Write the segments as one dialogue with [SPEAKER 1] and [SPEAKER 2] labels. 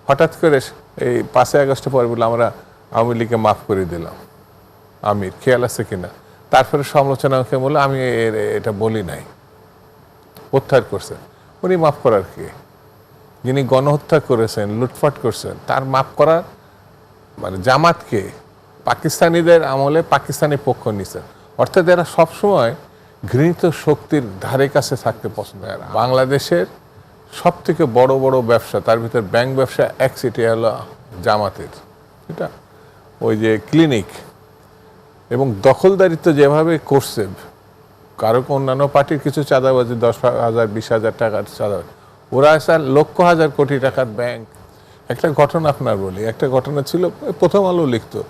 [SPEAKER 1] হঠাৎ করে এই 5ই আগস্টের পরে বলে আমরা আওয়ামী লীগকে মাফ করে দিলাম। আমির খেয়াল আছে কিনা? তারপরে সমালোচনাকে বলে আমি এটা বলি নাই, প্রত্যাহার করছেন। উনি মাফ করার কি? যিনি গণহত্যা করেছেন, লুটপাট করছেন, তার মাফ করার মানে জামাতকে পাকিস্তানিদের আমলে পাকিস্তানি পক্ষ নিছেন। অর্থাৎ এরা সবসময় ঘৃণিত শক্তির ধারে কাছে থাকতে পছন্দ করে। বাংলাদেশের সব থেকে বড় বড় ব্যবসা, তার ভিতর ব্যাংক ব্যবসা এক সিটি হলো জামাতের, এটা ওই যে ক্লিনিক এবং দখলদারিত্ব যেভাবে করছে, কারো অন্যান্য পার্টির কিছু চাঁদাবাজি 10,000 20,000 টাকার চাঁদা, ওরা স্যার লক্ষ হাজার কোটি টাকার ব্যাংক। একটা ঘটনা আপনার বলি, একটা ঘটনা ছিল, প্রথম আলো লিখতো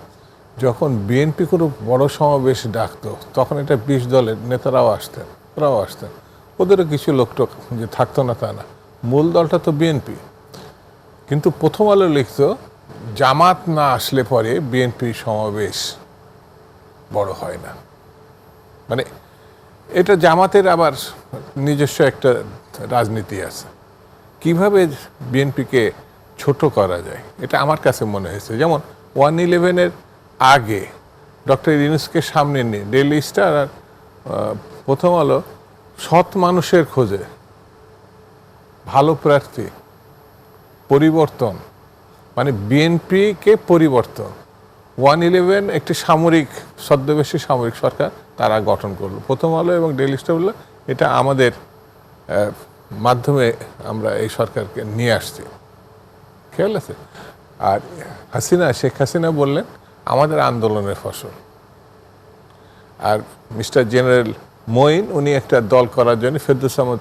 [SPEAKER 1] যখন বিএনপি কোনো বড় সমাবেশ ডাকতো তখন এটা 20 দলের নেতারাও আসতেন, ওরাও আসতেন, ওদেরও কিছু লোকটোক যে থাকতো না তা না, মূল দলটা তো বিএনপি। কিন্তু প্রথম আলো লিখতো জামাত না আসলে পরে বিএনপির সমাবেশ বড় হয় না। মানে এটা জামাতের আবার নিজস্ব একটা রাজনীতি আছে, কিভাবে বিএনপিকে ছোট করা যায়, এটা আমার কাছে মনে হয়েছে। যেমন 1/11-এর আগে ডক্টর ইউনূসকে সামনে নিয়ে ডেইলি স্টার আর প্রথম আলো সৎ মানুষের খোঁজে, ভালো প্রার্থী, পরিবর্তন, মানে বিএনপিকে পরিবর্তন। 1/11 একটি সামরিক, ছদ্মবেশী সামরিক সরকার তারা গঠন করলো। প্রথম আলো এবং ডেইলি স্টার বললো এটা আমাদের মাধ্যমে আমরা এই সরকারকে নিয়ে আসছি, খেয়াল আছে? আর শেখ হাসিনা বললেন আমাদের আন্দোলনের ফসল। আর মিস্টার জেনারেল মঈন উনি একটা দল করার জন্য ফেরদৌস আহমদ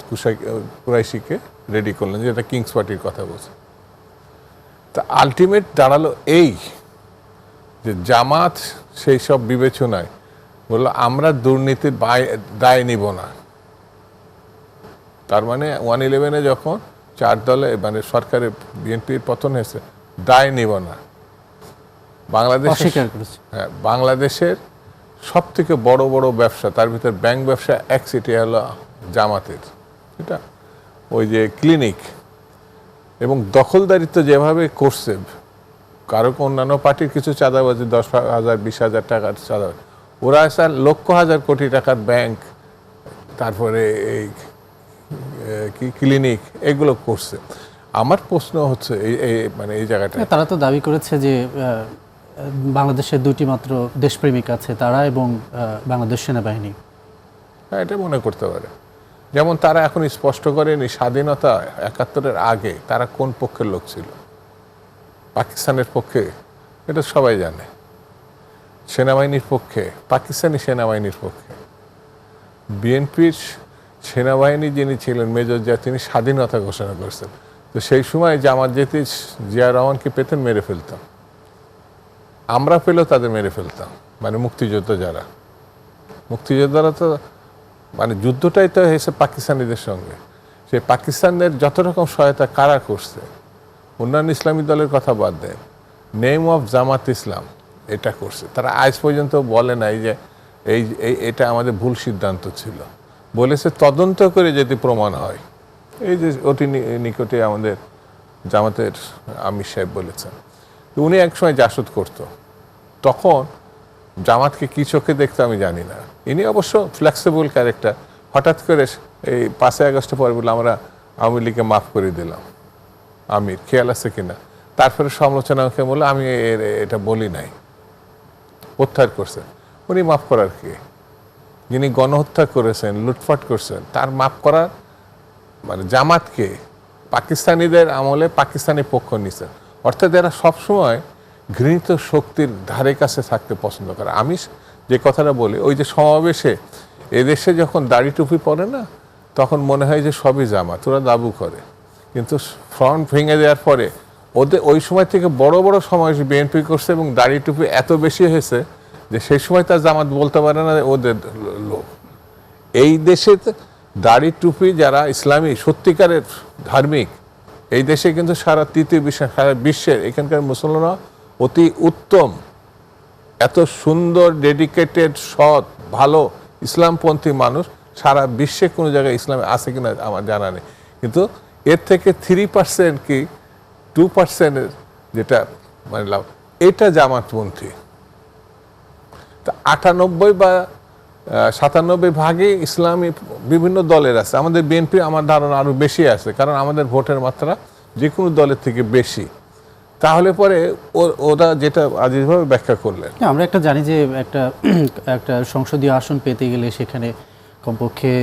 [SPEAKER 1] কুরাইশিকে রেডি করলেন, যেটা কিংস পার্টির কথা বলছে। তা আলটিমেট দাঁড়ালো এই যে জামাত সেই সব বিবেচনায় বললো আমরা দুর্নীতির দায় নিব না। তার মানে 1/11-এ যখন 4 দলে মানে সরকারের বিএনপির পতন হয়েছে, দায় নিব না। বাংলাদেশের সব থেকে বড় বড় ব্যবসা, তার ভিতর ব্যাংক ব্যবসা এক সিটি হলো জামাতের, এটা ওই যে ক্লিনিক এবং দখলদারিত্ব যেভাবে করছে, কারো অন্যান্য পার্টির কিছু চাঁদাবাজি 10,000 20,000 টাকার চাঁদা, ওরা স্যার লক্ষ হাজার কোটি টাকার ব্যাংক, তারপরে এই কি ক্লিনিক, এগুলো করছে। আমার প্রশ্ন হচ্ছে মানে এই জায়গাটা,
[SPEAKER 2] তারা তো দাবি করেছে যে বাংলাদেশের 2টি মাত্র দেশপ্রেমিক আছে, তারা এবং বাংলাদেশ সেনাবাহিনী।
[SPEAKER 1] হ্যাঁ, এটা মনে করতে পারে। যেমন তারা এখন স্পষ্ট করেনি স্বাধীনতা 71-এর আগে তারা কোন পক্ষের লোক ছিল। পাকিস্তানের পক্ষে, এটা সবাই জানে, সেনাবাহিনীর পক্ষে, পাকিস্তানি সেনাবাহিনীর পক্ষে। বিএনপির সেনাবাহিনী যিনি ছিলেন মেজর জিয়া, তিনি স্বাধীনতা ঘোষণা করেছেন। তো সেই সময় জামাত যেতে জিয়া রহমানকে পেতেন মেরে ফেলতাম, আমরা পেলেও তাদের মেরে ফেলতাম। মানে মুক্তিযোদ্ধারা তো মানে যুদ্ধটাই তো হয়েছে পাকিস্তানিদের সঙ্গে। সেই পাকিস্তানদের যত রকম সহায়তা কারা করছে, অন্যান্য ইসলামী দলের কথা বাদ দেন, নেম অফ জামাত ইসলাম এটা করছে। তারা আজ পর্যন্ত বলে নাই যে এটা আমাদের ভুল সিদ্ধান্ত ছিল, বলেছে তদন্ত করে যদি প্রমাণ হয়। এই যে অতি নিকটে আমাদের জামাতের আমির সাহেব বলেছেন, উনি একসময় জাসদ করতো, তখন জামাতকে কি চোখে দেখতো আমি জানি না। ইনি অবশ্য ফ্লেক্সিবল ক্যারেক্টার। হঠাৎ করে এই 5ই আগস্টের পরে বলে আমরা আওয়ামী লীগকে মাফ করে দিলাম, আমির খেয়াল আছে কিনা? তারপরে সমালোচনাকে বলে আমি এটা বলি নাই, প্রত্যাহার করছেন। উনি মাফ করার কি? যিনি গণহত্যা করেছেন, লুটপাট করছেন, তার মাফ করার মানে জামাতকে পাকিস্তানিদের আমলে পাকিস্তানি পক্ষ নিছেন। অর্থাৎ এরা সবসময় ঘৃণিত শক্তির ধারে কাছে থাকতে পছন্দ করে। আমি যে কথাটা বলি, ওই যে সমাবেশে এদেশে যখন দাড়ি টুপি পরে না, তখন মনে হয় যে সবই জামাত, ওরা দাবু করে। কিন্তু ফ্রন্ট ভেঙে দেওয়ার পরে ওদের ওই সময় থেকে বড় বড় সমাবেশ বিএনপি করছে এবং দাড়ি টুপি এত বেশি হয়েছে যে সেই সময় তার জামাত বলতে পারে না ওদের লোক। এই দেশে দাড়ি টুপি যারা ইসলামী সত্যিকারের ধার্মিক, এই দেশে কিন্তু সারা তৃতীয় বিশ্ব, সারা বিশ্বের এখানকার মুসলমানরা অতি উত্তম, এত সুন্দর ডেডিকেটেড সৎ ভালো ইসলামপন্থী মানুষ সারা বিশ্বে কোনো জায়গায় ইসলামে আছে কিনা আমার জানা নেই। কিন্তু এর থেকে 3% কি 2% যেটা মানে লাভ, এটা জামাতপন্থী। তা 98 বা 97 ভাগে ইসলামী বিভিন্ন দলের আছে। আমাদের বিএনপি আমার ধারণা আরো বেশি আছে, কারণ আমাদের ভোটের মাত্রা যে কোনো দলের থেকে বেশি। তাহলে পরে ওরা যেটা আজিজভাবে ব্যাখ্যা করলেন,
[SPEAKER 2] না, আমরা একটা জানি যে একটা সংসদীয় আসন পেতে গেলে সেখানে কমপক্ষে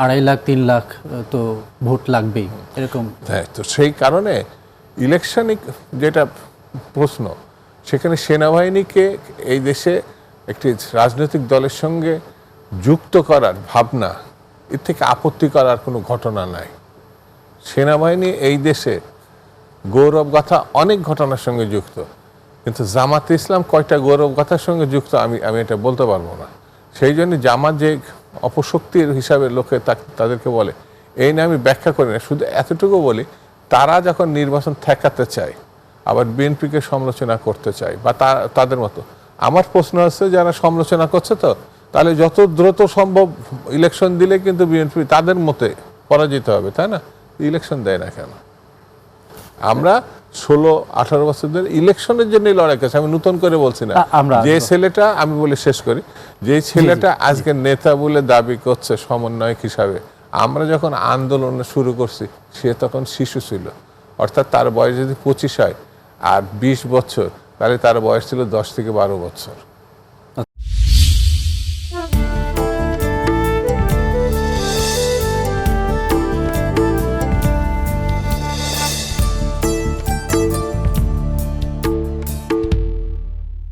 [SPEAKER 2] 2.5 লাখ 3 লাখ তো ভোট লাগবেই এরকম।
[SPEAKER 1] হ্যাঁ, তো সেই কারণে ইলেকশনিক যেটা প্রশ্ন, সেখানে সেনাবাহিনীকে এই দেশে একটি রাজনৈতিক দলের সঙ্গে যুক্ত করার ভাবনা, এর থেকে আপত্তি করার কোনো ঘটনা নাই। সেনাবাহিনী এই দেশে গৌরব গাথা অনেক ঘটনার সঙ্গে যুক্ত, কিন্তু জামাতে ইসলাম কয়টা গৌরব গাথার সঙ্গে যুক্ত আমি এটা বলতে পারবো না। সেই জন্য জামাত যে অপশক্তির হিসাবে লোকে তাদেরকে বলে, এই নিয়ে আমি ব্যাখ্যা করি না, শুধু এতটুকু বলি, তারা যখন নির্বাচন ঠেকাতে চায়, আবার বিএনপিকে সমালোচনা করতে চায় বা তাদের মতো। আমার প্রশ্ন আছে, যারা সমালোচনা করছে তো তাহলে যত দ্রুত সম্ভব ইলেকশন দিলে কিন্তু বিএনপি তাদের মতে পরাজিত হবে, তাই না? ইলেকশন দেয় না কেন? আমরা 16-18 বছর ধরে ইলেকশনের জন্য লড়াই করছি। আমি নতুন করে বলছি না। যে ছেলেটা, আমি বলে শেষ করি, যে ছেলেটা আজকে নেতা বলে দাবি করছে সমন্বয়ক হিসাবে, আমরা যখন আন্দোলন শুরু করছি সে তখন শিশু ছিল। অর্থাৎ তার বয়স যদি 25 হয় আর 20 বছর, তাহলে তার বয়স ছিল 10 থেকে 12 বছর।